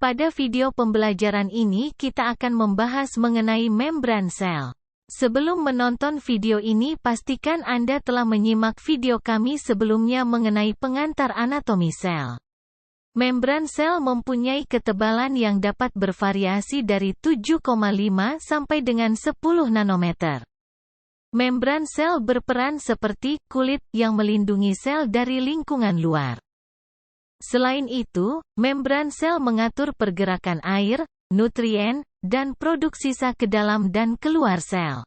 Pada video pembelajaran ini kita akan membahas mengenai membran sel. Sebelum menonton video ini pastikan Anda telah menyimak video kami sebelumnya mengenai pengantar anatomi sel. Membran sel mempunyai ketebalan yang dapat bervariasi dari 7,5 sampai dengan 10 nanometer. Membran sel berperan seperti kulit yang melindungi sel dari lingkungan luar. Selain itu, membran sel mengatur pergerakan air, nutrien, dan produk sisa ke dalam dan keluar sel.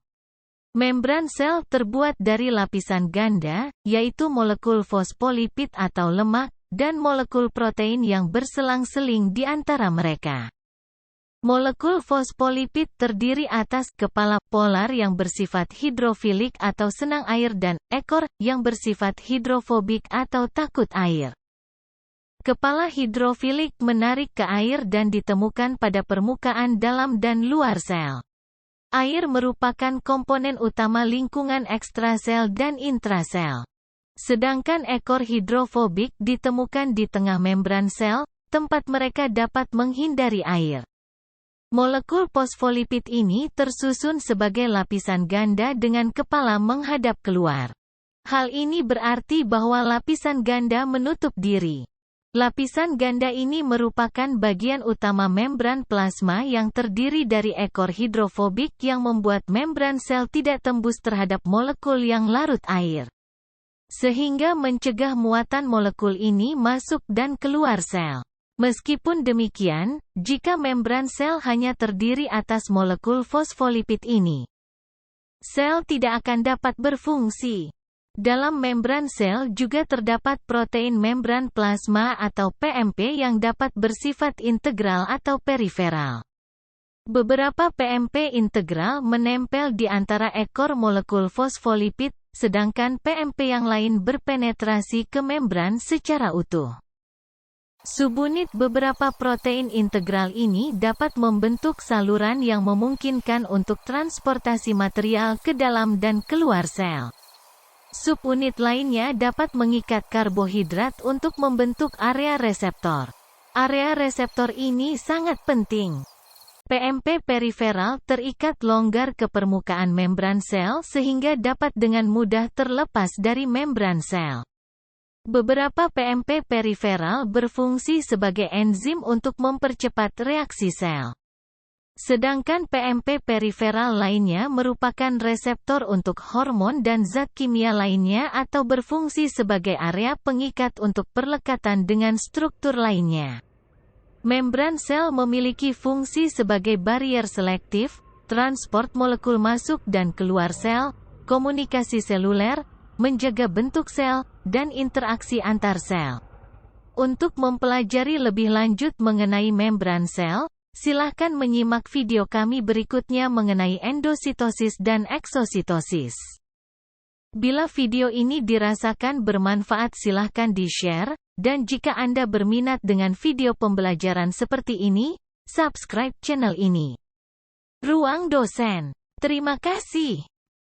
Membran sel terbuat dari lapisan ganda, yaitu molekul fosfolipid atau lemak, dan molekul protein yang berselang-seling di antara mereka. Molekul fosfolipid terdiri atas kepala polar yang bersifat hidrofilik atau senang air dan ekor yang bersifat hidrofobik atau takut air. Kepala hidrofilik menarik ke air dan ditemukan pada permukaan dalam dan luar sel. Air merupakan komponen utama lingkungan ekstrasel dan intrasel. Sedangkan ekor hidrofobik ditemukan di tengah membran sel, tempat mereka dapat menghindari air. Molekul fosfolipid ini tersusun sebagai lapisan ganda dengan kepala menghadap keluar. Hal ini berarti bahwa lapisan ganda menutup diri. Lapisan ganda ini merupakan bagian utama membran plasma yang terdiri dari ekor hidrofobik yang membuat membran sel tidak tembus terhadap molekul yang larut air. Sehingga mencegah muatan molekul ini masuk dan keluar sel. Meskipun demikian, jika membran sel hanya terdiri atas molekul fosfolipid ini, sel tidak akan dapat berfungsi. Dalam membran sel juga terdapat protein membran plasma atau PMP yang dapat bersifat integral atau periferal. Beberapa PMP integral menempel di antara ekor molekul fosfolipid, sedangkan PMP yang lain berpenetrasi ke membran secara utuh. Subunit beberapa protein integral ini dapat membentuk saluran yang memungkinkan untuk transportasi material ke dalam dan keluar sel. Subunit lainnya dapat mengikat karbohidrat untuk membentuk area reseptor. Area reseptor ini sangat penting. PMP periferal terikat longgar ke permukaan membran sel sehingga dapat dengan mudah terlepas dari membran sel. Beberapa PMP periferal berfungsi sebagai enzim untuk mempercepat reaksi sel. Sedangkan PMP periferal lainnya merupakan reseptor untuk hormon dan zat kimia lainnya atau berfungsi sebagai area pengikat untuk perlekatan dengan struktur lainnya. Membran sel memiliki fungsi sebagai barier selektif, transport molekul masuk dan keluar sel, komunikasi seluler, menjaga bentuk sel, dan interaksi antar sel. Untuk mempelajari lebih lanjut mengenai membran sel, silahkan menyimak video kami berikutnya mengenai endositosis dan eksositosis. Bila video ini dirasakan bermanfaat silahkan di-share, dan jika Anda berminat dengan video pembelajaran seperti ini, subscribe channel ini. Ruang Dosen. Terima kasih.